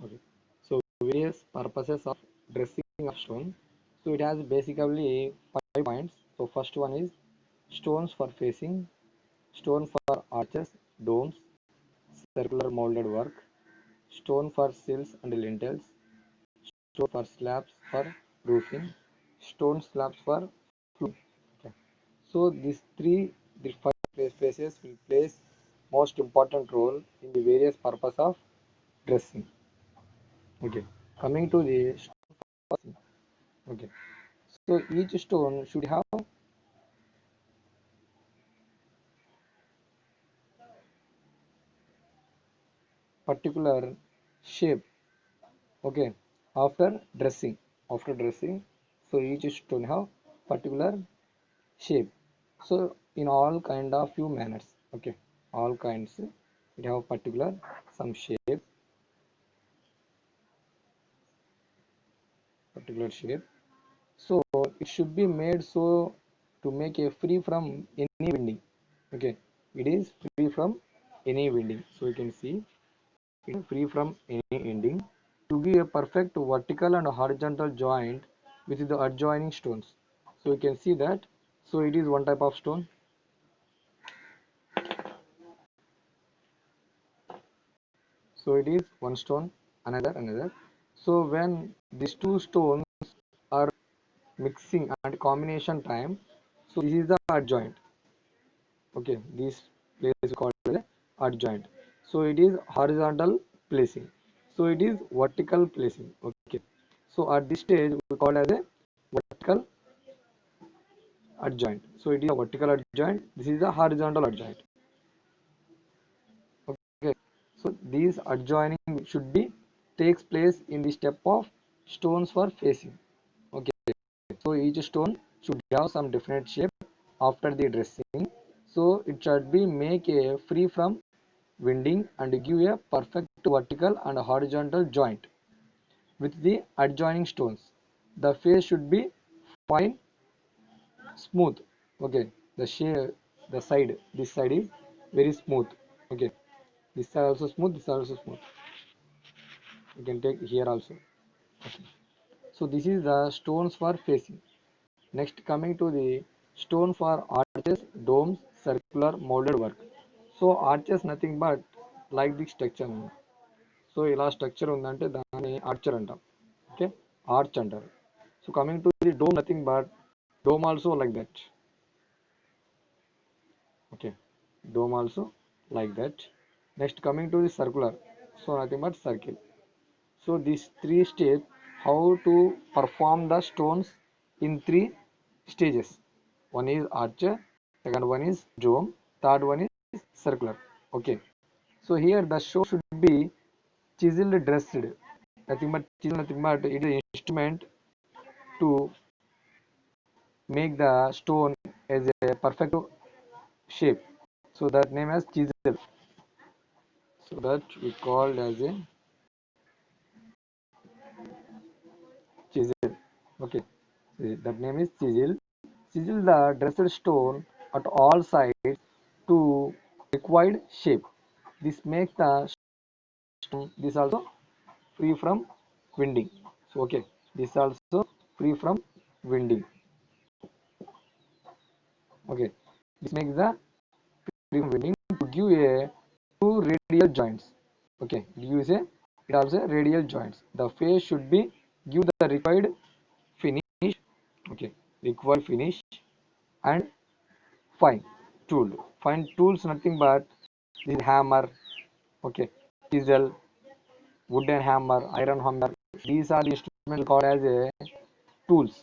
Okay. So various purposes of dressing of stone. So it has basically 5 points. So first one is stones for facing, stone for arches, domes, circular molded work, stone for sills and lintels, stone for slabs for roofing, stone slabs for flooring. Okay. So these five spaces will place most important role in the various purpose of dressing. Okay. Coming to the stone. Okay. So each stone should have particular shape. Okay. After dressing, so each stone have particular shape. So in all kind of few manners. Okay. All kinds it have particular some shape, particular shape. So it should be made so to make a free from any winding. Okay. It is free from any winding. So you can see it is free from any ending to give a perfect vertical and horizontal joint with the adjoining stones. So you can see that. So it is one type of stone. So it is one stone, another. So when these two stones are mixing and combination time, so this is the adjoint. Okay, this place is called as adjoint. So it is horizontal placing. So it is vertical placing. Okay. So at this stage we call as a vertical adjoint. So it is a vertical adjoint. This is a horizontal adjoint. Okay. So these adjoining should be takes place in the step of stones for facing. Okay. So each stone should have some definite shape after the dressing. So it should be make a free from winding and give a perfect vertical and horizontal joint with the adjoining stones. The face should be fine, smooth. Okay, the side, this side is very smooth. Okay, this side also smooth, this side also smooth. You can take here also. Okay. So this is the stones for facing. Next, coming to the stone for arches, domes, circular molded work. So arches nothing but like the structure. So ఇలా structure ఉందంటే దాన్ని Archer అంటాం. Okay, arch అంటారు. So coming to the dome nothing but dome also like that. Okay, dome also like that. Next coming to the circular, so nothing but circle. So these three steps how to perform the stones in three stages. One is archer, second one is dome, third one is circular. Okay, so here the show should be chiseled dressed. Nothing but chisel, nothing but it is an instrument to make the stone as a perfect shape. So that name as chisel. So that we called as a chisel. Okay, that name is chisel. Chisel the dressed stone at all sides to required shape. This makes the stone this also free from winding. So okay, this also free from winding. Okay, this makes the free from winding to give a two radial joints. Okay, use a it also radial joints. The face should be give the required finish. Okay, required finish and fine tool. Fine tools nothing but this hammer. Okay, chisel, wooden hammer, iron hammer. These are the instruments called as a tools.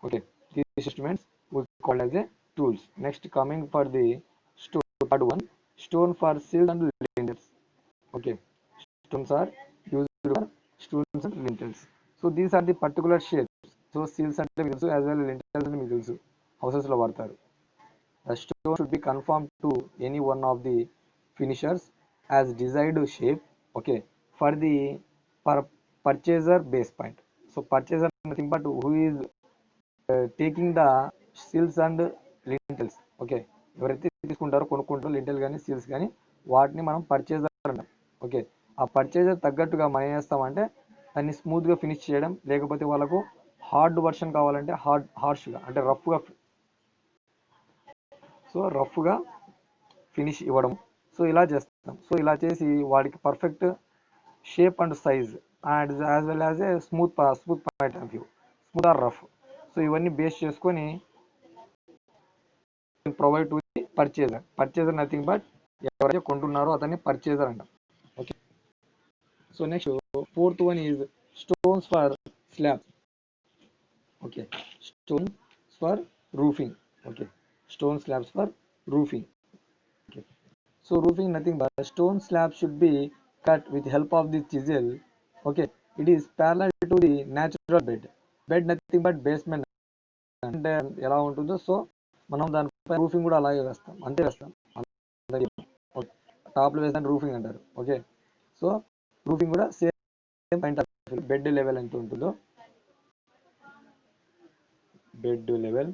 Okay, these instruments we call as a tools. Next coming for the stone, third one, stone for sills and lintels. Okay, stones are used for stones and lintels. So these are the particular shapes. So sills and lintels as well as lintels and lintels houses లో వాడతారు. The stone should be conformed to any one of the finishers as desired shape. Okay, for the purchaser base point. So purchaser nothing but who is taking the sills and lintels. Okay, ఎవరైతే తీసుకుంటారో కొనుక్కుంటారో lintel కానీ seals కానీ వాటిని మనం purchaser అంటాం. Okay, ఆ purchaser తగ్గట్టుగా మనం ఏం చేస్తామంటే దాన్ని స్మూత్గా ఫినిష్ చేయడం, లేకపోతే వాళ్ళకు హార్డ్ వర్షన్ కావాలంటే హార్ష్గా అంటే రఫ్గా ఫినిష్ ఇవ్వడం. సో ఇలా చేస్తాం. సో ఇలా చేసి వాడికి perfect shape and size and as well as a smooth point of view, smooth or rough. So ఇవన్నీ బేస్ చేసుకొని provide to the purchaser nothing but ఎవరైతే కొంటున్నారో అతన్ని పర్చేజర్ అంటాం. Okay. So next fourth one is stones for slab. Okay, stone for roofing. Okay, stone slabs for roofing. Okay. So roofing nothing but stone slab should be cut with help of the chisel. Okay, it is parallel to the natural bed nothing but basement అంటే ఎలా ఉంటుందో so మనం దానిపై roofing కూడా అలాగే వేస్తాం, అంతే వేస్తాం. టాప్లో వేస్తాను రూఫింగ్ అంటారు. ఓకే, సో రూఫింగ్ కూడా same point of bed level ఎంత ఉంటుందో, బెడ్ లెవెల్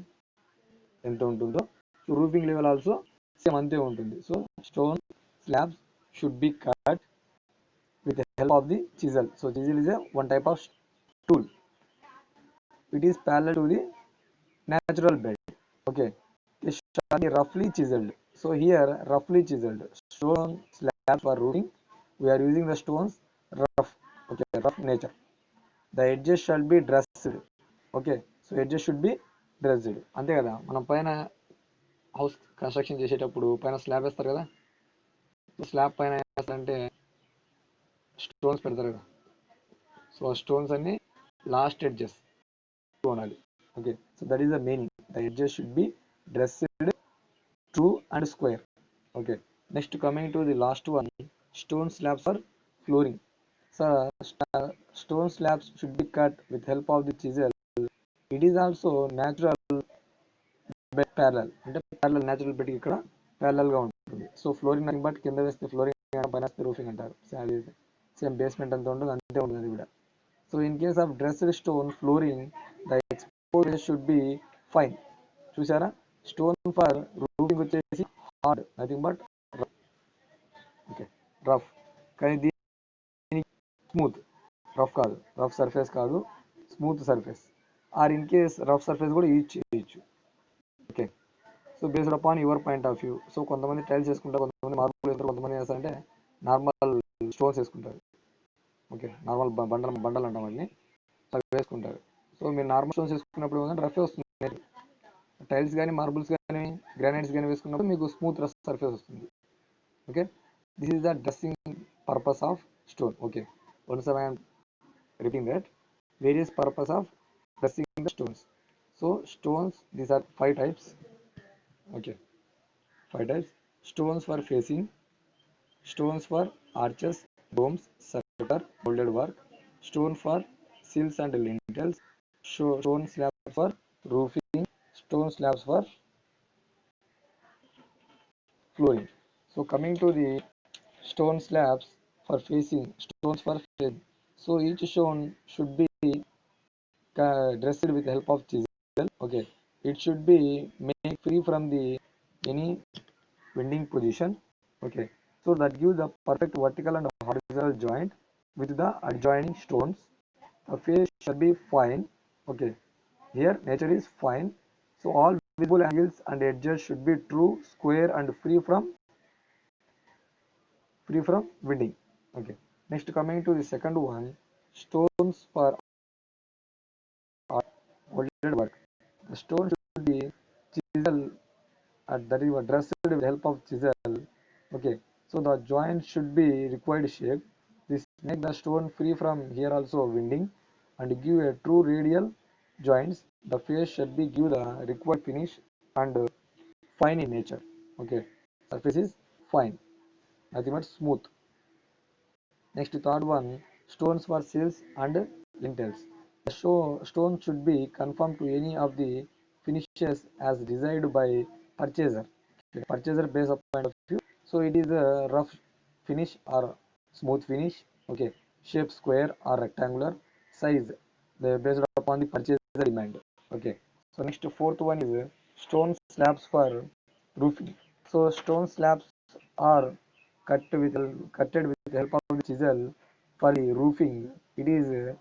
ఎంత ఉంటుందో so roofing level also same అంతే ఉంటుంది. So stone slabs should be cut with the help of the chisel. So chisel is a one type of tool. It is parallel to the natural bed. Okay, it shall be roughly chiseled. So here roughly chiseled stone slabs for roofing. We are using the stones rough. Okay, rough nature. The edges shall be dressed. Okay, so edges should be dressed. అంతే కదా, మనం పైన house construction చేసేటప్పుడు పైన slab వేస్తారు కదా, slab పైన వేస్తారంటే stones పెడతారు కదా, సో ఆ స్టోన్స్ అన్ని లాస్ట్ ఎడ్జెస్ ఉండాలి. Okay, so that is the meaning. The edges should be dressed true and square. Okay, next coming to the last one, stone slabs for flooring. So stone slabs should be cut with help of the chisel. It is also natural bed parallel, అంటే parallel natural bed ఇక్కడ parallel గా ఉంటుంది. So flooring nothing but కింద వేస్తే flooring, పైన వేస్తే roofing అంటారు. Same basement అంత ఉంటుంది, అంతే ఉంటుంది అది కూడా. So in case of dressed stone flooring the exposure should be fine. చూసారా, స్టోన్ ఫర్ రూఫింగ్ వచ్చేసి hard nothing but okay rough, కానీ దీనికి స్మూత్, రఫ్ కాదు, రఫ్ సర్ఫేస్ కాదు, smooth surface. Or in case rough surface కూడా use చేయొచ్చు. Okay, so based upon your point of view. So కొంతమంది tiles వేసుకుంటారు, కొంతమంది మార్బుల్ వేస్తారు, కొంతమంది వేస్తారంటే నార్మల్ స్టోన్స్ వేసుకుంటారు. ఓకే, నార్మల్ బండలు అంటాం వాటిని, అవి వేసుకుంటారు. సో మీరు నార్మల్ స్టోన్స్ వేసుకున్నప్పుడు రఫ్ వస్తుంది. టైల్స్ కానీ మార్బుల్స్ కానీ గ్రానైట్స్ కానీ వేసుకున్నప్పుడు మీకు స్మూత్ రఫ్ సర్ఫేస్ వస్తుంది. Okay, this is the dressing purpose of stone. Okay, once I am repeating that various purpose of dressing the stones. So stones, these are 5 types. Okay, 5 types. Stones for facing, stones for arches, domes, shutter, molded work, stone for sills and lintels, stone slabs for roofing, stone slabs for flooring. So coming to the stone slabs for facing, stones for facing. So each stone should be dressed with the help of chisel. Okay, it should be made free from the any bending position. Okay, so that gives the perfect vertical and horizontal joint with the adjoining stones. The face shall be fine. Okay, here nature is fine. So all visible angles and edges should be true, square and free from bending. Okay, next coming to the second one, stones for molded work. The stone should be chisel, that is dressed with help of chisel. Okay, so the joint should be required shape. This make the stone free from here also winding and give a true radial joints. The face should be give the required finish and fine in nature. Okay, surface is fine, nothing but smooth. Next third one, stones for sills and lintels. The stone should be conformed to any of the finishes as desired by purchaser. Okay, purchaser based point of view. So it is a rough finish or smooth finish. Okay, shape square or rectangular, size based upon the purchaser demand. Okay. So next fourth one is stone slabs for roofing. So stone slabs are cutted with with the help of the chisel for the roofing. It is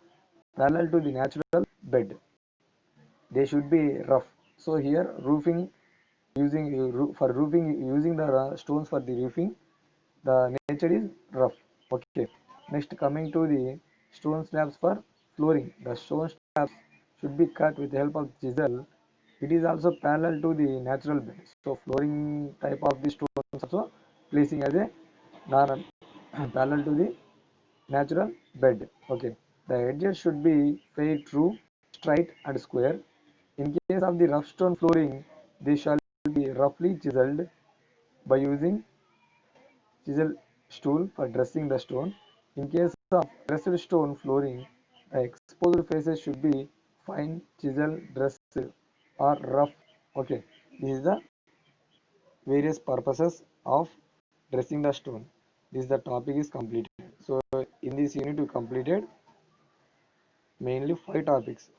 parallel to the natural bed. They should be rough. So here roofing using for roofing using the stones for the roofing, the nature is rough. Okay. Next coming to the stone slabs for flooring. The stone slabs should be cut with the help of chisel. It is also parallel to the natural bed. So flooring type of the stones also placing as a normal parallel to the natural bed. Okay. The edges should be fair true, straight and square. In case of the rough stone flooring, they shall be roughly chiseled by using chisel stool for dressing the stone. In case of dressed stone flooring, the exposed faces should be fine chisel dressed or rough. Okay, this is the various purposes of dressing the stone. This the topic is completed. So in this unit we completed mainly 5 topics.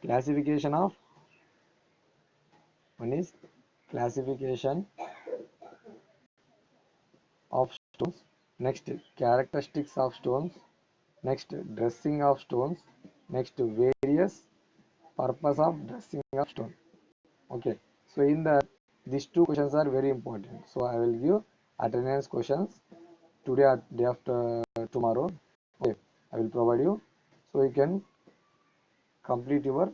Classification of one is classification of stones. Next, characteristics of stones. Next, dressing of stones. Next, various purpose of dressing of stone. Okay, so in that these two questions are very important. So I will give attendance questions today or day after tomorrow. Okay, I will provide you so you can complete your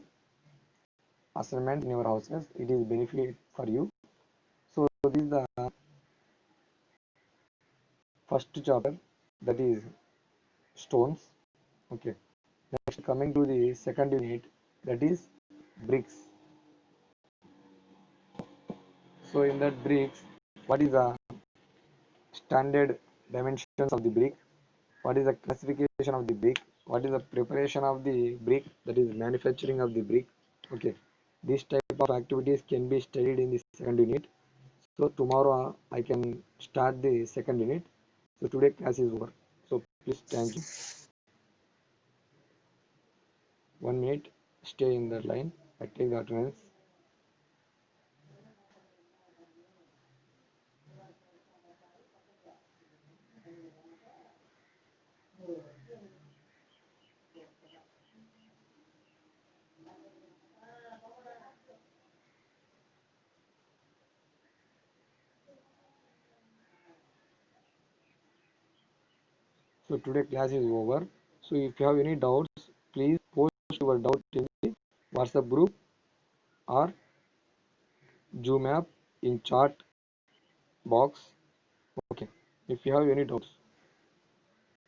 assignment in your houses. It is benefit for you. So this is the first chapter, that is stones. Okay, next coming to the second unit, that is bricks. So in that bricks, what is the standard dimensions of the brick? What is the classification of the brick? What is the preparation of the brick, that is manufacturing of the brick? Okay, this type of activities can be studied in the second unit. So tomorrow I can start the second unit. So today class is over. So please thank you. 1 minute, stay in the line. I take the attendance. So today class is over. So if you have any doubts, please post your doubt in the WhatsApp group or Zoom app in chat box. Okay. If you have any doubts,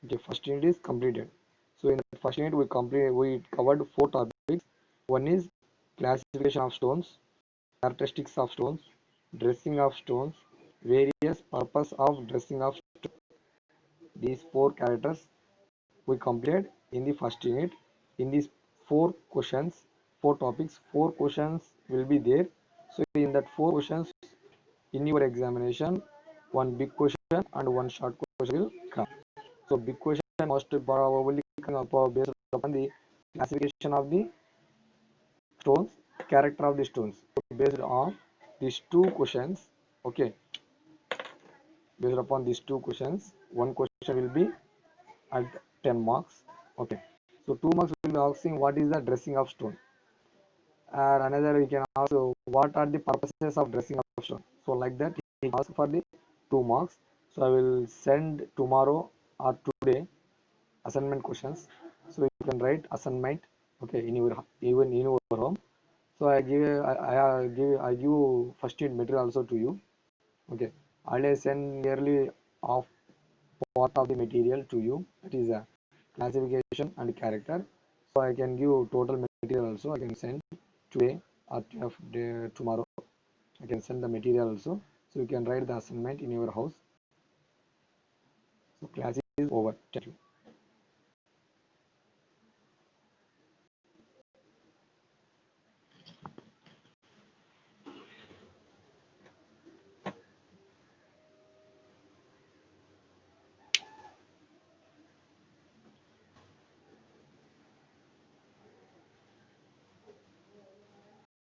the first unit is completed. So in the first unit we covered 4 topics. One is classification of stones, characteristics of stones, dressing of stones, various purpose of dressing of stones. These 4 characters we completed in the first unit. In these 4 questions, 4 topics, 4 questions will be there. So in that 4 questions, in your examination, one big question and one short question will come. So big question most probably come up based upon the classification of the stones, character of the stones. So based on these 2 questions, okay, based upon these 2 questions, one question will be at 10 marks. Okay, so 2 marks will be asking what is the dressing of stone, and another we can ask what are the purposes of dressing of stone. So like that he ask for the 2 marks. So I will send tomorrow or today assignment questions, so you can write assignment, okay, in your even in your home. So I give first aid material also to you. Okay, I'll send nearly of part of the material to you, that is a classification and character. So I can give total material also, I can send today or tomorrow. I can send the material also, so you can write the assignment in your house. So class is over. Thank you.